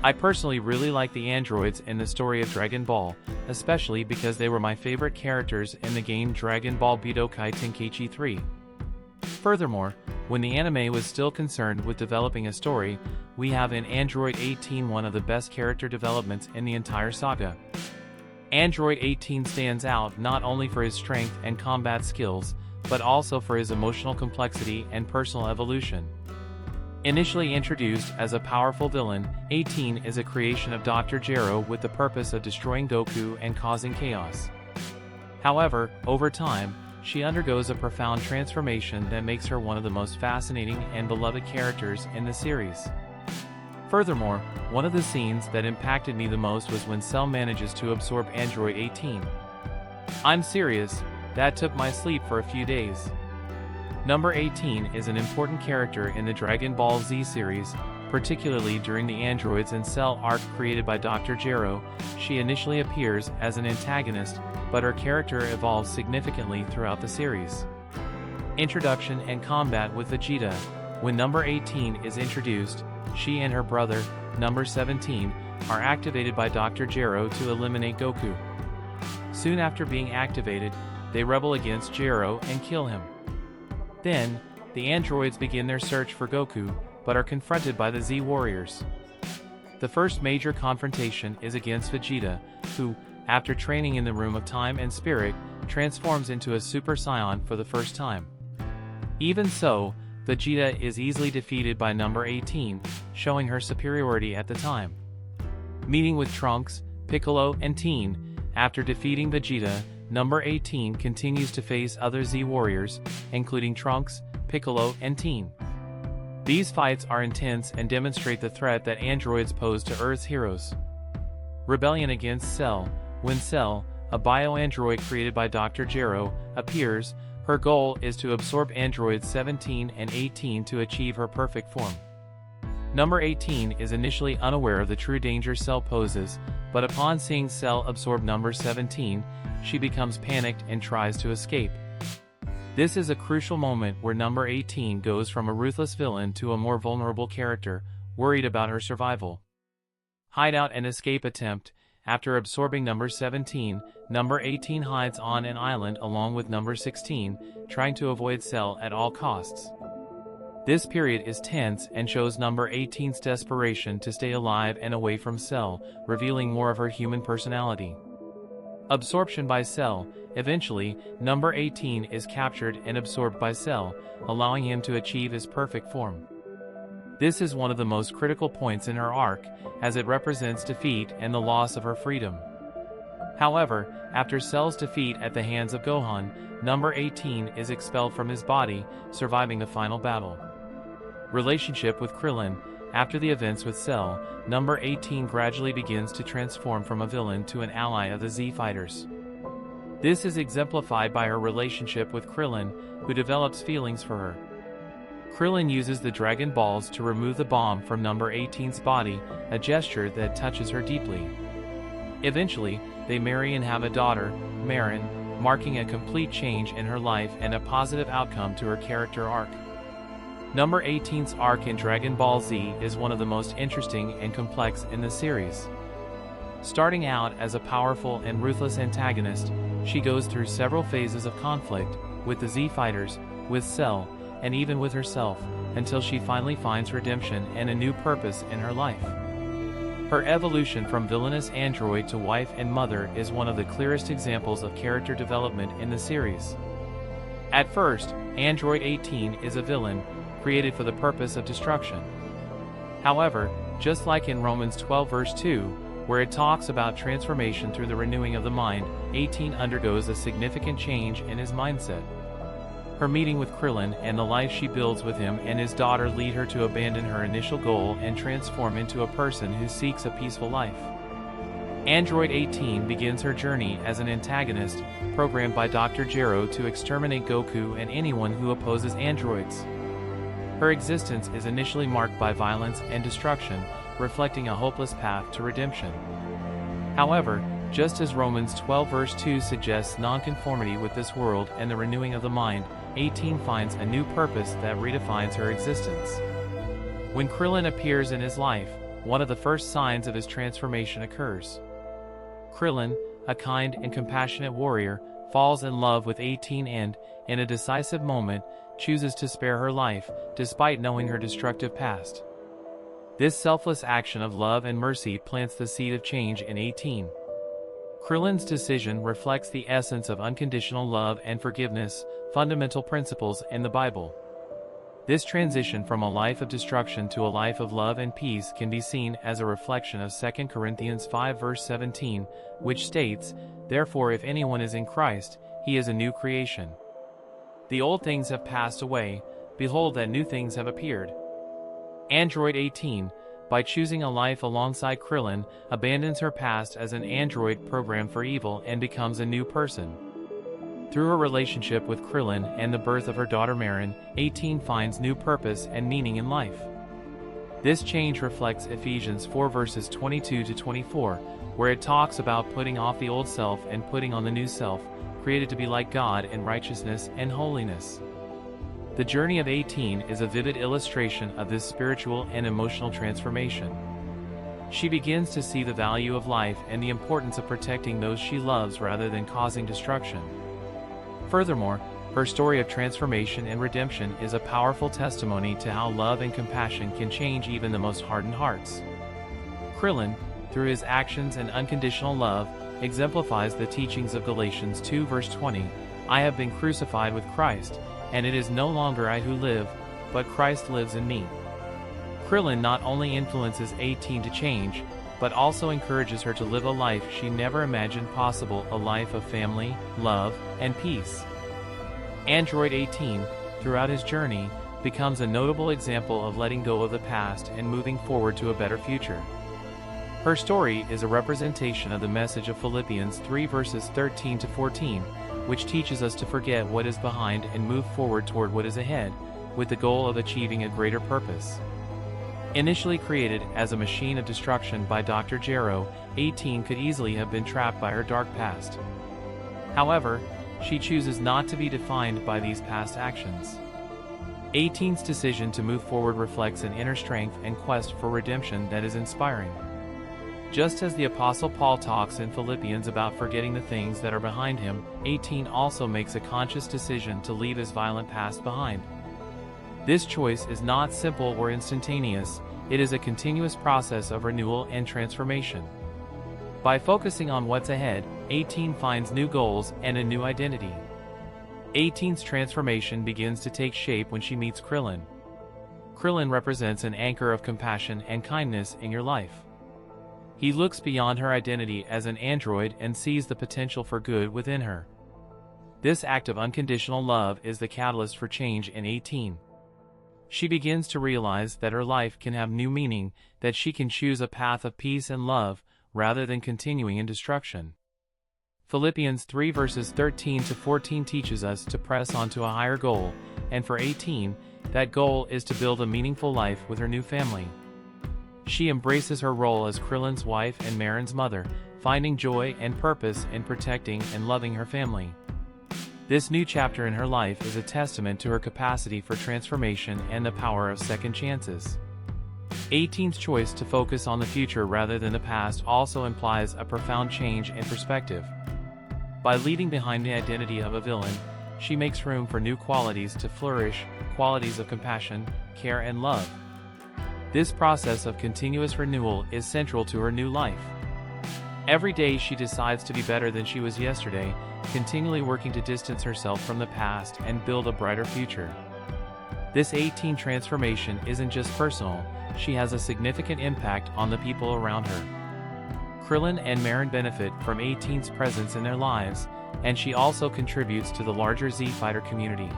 I personally really like the androids in the story of Dragon Ball, especially because they were my favorite characters in the game Dragon Ball Budokai Tenkaichi 3. Furthermore, when the anime was still concerned with developing a story, we have in Android 18 one of the best character developments in the entire saga. Android 18 stands out not only for his strength and combat skills, but also for his emotional complexity and personal evolution. Initially introduced as a powerful villain, 18 is a creation of Dr. Gero with the purpose of destroying Goku and causing chaos. However, over time, she undergoes a profound transformation that makes her one of the most fascinating and beloved characters in the series. Furthermore, one of the scenes that impacted me the most was when Cell manages to absorb Android 18. I'm serious, that took my sleep for a few days. Number 18 is an important character in the Dragon Ball Z series, particularly during the Androids and Cell arc created by Dr. Gero. She initially appears as an antagonist, but her character evolves significantly throughout the series. Introduction and combat with Vegeta. When number 18 is introduced, she and her brother, number 17, are activated by Dr. Gero to eliminate Goku. Soon after being activated, they rebel against Gero and kill him. Then, the androids begin their search for Goku, but are confronted by the Z Warriors. The first major confrontation is against Vegeta, who, after training in the Room of Time and Spirit, transforms into a Super Saiyan for the first time. Even so, Vegeta is easily defeated by number 18, showing her superiority at the time. Meeting with Trunks, Piccolo, and Teen, after defeating Vegeta, number 18 continues to face other Z Warriors, including Trunks, Piccolo, and Teen. These fights are intense and demonstrate the threat that androids pose to Earth's heroes. Rebellion against Cell. When Cell, a bio-android created by Dr. Gero, appears, her goal is to absorb androids 17 and 18 to achieve her perfect form. Number 18 is initially unaware of the true danger Cell poses, but upon seeing Cell absorb number 17, she becomes panicked and tries to escape. This is a crucial moment where number 18 goes from a ruthless villain to a more vulnerable character, worried about her survival. Hideout and escape attempt. After absorbing number 17, number 18 hides on an island along with number 16, trying to avoid Cell at all costs. This period is tense and shows number 18's desperation to stay alive and away from Cell, revealing more of her human personality. Absorption by Cell. Eventually, number 18 is captured and absorbed by Cell, allowing him to achieve his perfect form. This is one of the most critical points in her arc, as it represents defeat and the loss of her freedom. However, after Cell's defeat at the hands of Gohan, number 18 is expelled from his body, surviving the final battle. Relationship with Krillin. After the events with Cell, number 18 gradually begins to transform from a villain to an ally of the Z Fighters. This is exemplified by her relationship with Krillin, who develops feelings for her. Krillin uses the Dragon Balls to remove the bomb from number 18's body, a gesture that touches her deeply. Eventually, they marry and have a daughter, Marin, marking a complete change in her life and a positive outcome to her character arc. Number 18's arc in Dragon Ball Z is one of the most interesting and complex in the series. Starting out as a powerful and ruthless antagonist, she goes through several phases of conflict, with the Z Fighters, with Cell, and even with herself, until she finally finds redemption and a new purpose in her life. Her evolution from villainous android to wife and mother is one of the clearest examples of character development in the series. At first, Android 18 is a villain, created for the purpose of destruction. However, just like in Romans 12 verse 2, where it talks about transformation through the renewing of the mind, 18 undergoes a significant change in his mindset. Her meeting with Krillin and the life she builds with him and his daughter lead her to abandon her initial goal and transform into a person who seeks a peaceful life. Android 18 begins her journey as an antagonist, programmed by Dr. Gero to exterminate Goku and anyone who opposes androids. Her existence is initially marked by violence and destruction, reflecting a hopeless path to redemption. However, just as Romans 12 verse 2 suggests nonconformity with this world and the renewing of the mind, 18 finds a new purpose that redefines her existence. When Krillin appears in his life, one of the first signs of his transformation occurs. Krillin, a kind and compassionate warrior, falls in love with 18 and, in a decisive moment, chooses to spare her life, despite knowing her destructive past. This selfless action of love and mercy plants the seed of change in 18. Krillin's decision reflects the essence of unconditional love and forgiveness, fundamental principles in the Bible. This transition from a life of destruction to a life of love and peace can be seen as a reflection of 2 Corinthians 5 verse 17, which states, "Therefore if anyone is in Christ, he is a new creation. The old things have passed away, behold that new things have appeared." Android 18, by choosing a life alongside Krillin, abandons her past as an android programmed for evil and becomes a new person. Through her relationship with Krillin and the birth of her daughter Marin, 18 finds new purpose and meaning in life. This change reflects Ephesians 4 verses 22 to 24, where it talks about putting off the old self and putting on the new self, created to be like God in righteousness and holiness. The journey of 18 is a vivid illustration of this spiritual and emotional transformation. She begins to see the value of life and the importance of protecting those she loves rather than causing destruction. Furthermore, her story of transformation and redemption is a powerful testimony to how love and compassion can change even the most hardened hearts. Krillin, through his actions and unconditional love, exemplifies the teachings of Galatians 2 verse 20, "I have been crucified with Christ, and it is no longer I who live, but Christ lives in me." Krillin not only influences 18 to change, but also encourages her to live a life she never imagined possible, a life of family, love, and peace. Android 18, throughout his journey, becomes a notable example of letting go of the past and moving forward to a better future. Her story is a representation of the message of Philippians 3 verses 13 to 14, which teaches us to forget what is behind and move forward toward what is ahead, with the goal of achieving a greater purpose. Initially created as a machine of destruction by Dr. Gero, 18 could easily have been trapped by her dark past. However, she chooses not to be defined by these past actions. 18's decision to move forward reflects an inner strength and quest for redemption that is inspiring. Just as the Apostle Paul talks in Philippians about forgetting the things that are behind him, 18 also makes a conscious decision to leave his violent past behind. This choice is not simple or instantaneous, it is a continuous process of renewal and transformation. By focusing on what's ahead, 18 finds new goals and a new identity. 18's transformation begins to take shape when she meets Krillin. Krillin represents an anchor of compassion and kindness in your life. He looks beyond her identity as an android and sees the potential for good within her. This act of unconditional love is the catalyst for change in 18. She begins to realize that her life can have new meaning, that she can choose a path of peace and love, rather than continuing in destruction. Philippians 3 verses 13 to 14 teaches us to press on to a higher goal, and for 18, that goal is to build a meaningful life with her new family. She embraces her role as Krillin's wife and Marin's mother, finding joy and purpose in protecting and loving her family. This new chapter in her life is a testament to her capacity for transformation and the power of second chances. 18's choice to focus on the future rather than the past also implies a profound change in perspective. By leaving behind the identity of a villain, she makes room for new qualities to flourish, qualities of compassion, care, and love. This process of continuous renewal is central to her new life. Every day she decides to be better than she was yesterday, continually working to distance herself from the past and build a brighter future. This 18 transformation isn't just personal, she has a significant impact on the people around her. Krillin and Marin benefit from 18's presence in their lives, and she also contributes to the larger Z-Fighter community.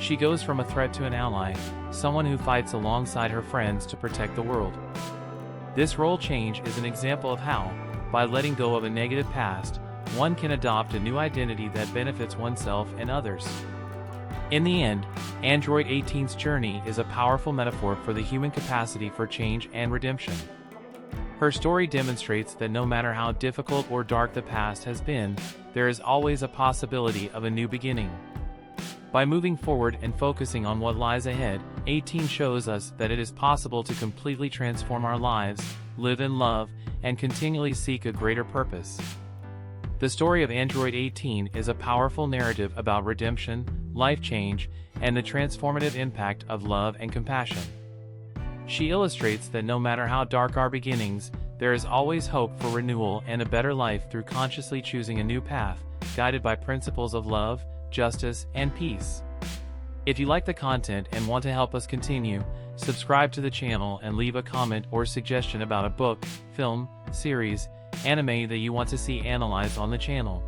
She goes from a threat to an ally, someone who fights alongside her friends to protect the world. This role change is an example of how, by letting go of a negative past, one can adopt a new identity that benefits oneself and others. In the end, Android 18's journey is a powerful metaphor for the human capacity for change and redemption. Her story demonstrates that no matter how difficult or dark the past has been, there is always a possibility of a new beginning. By moving forward and focusing on what lies ahead, 18 shows us that it is possible to completely transform our lives, live in love, and continually seek a greater purpose. The story of Android 18 is a powerful narrative about redemption, life change, and the transformative impact of love and compassion. She illustrates that no matter how dark our beginnings, there is always hope for renewal and a better life through consciously choosing a new path, guided by principles of love, justice, and peace. If you like the content and want to help us continue, subscribe to the channel and leave a comment or suggestion about a book, film, series, anime that you want to see analyzed on the channel.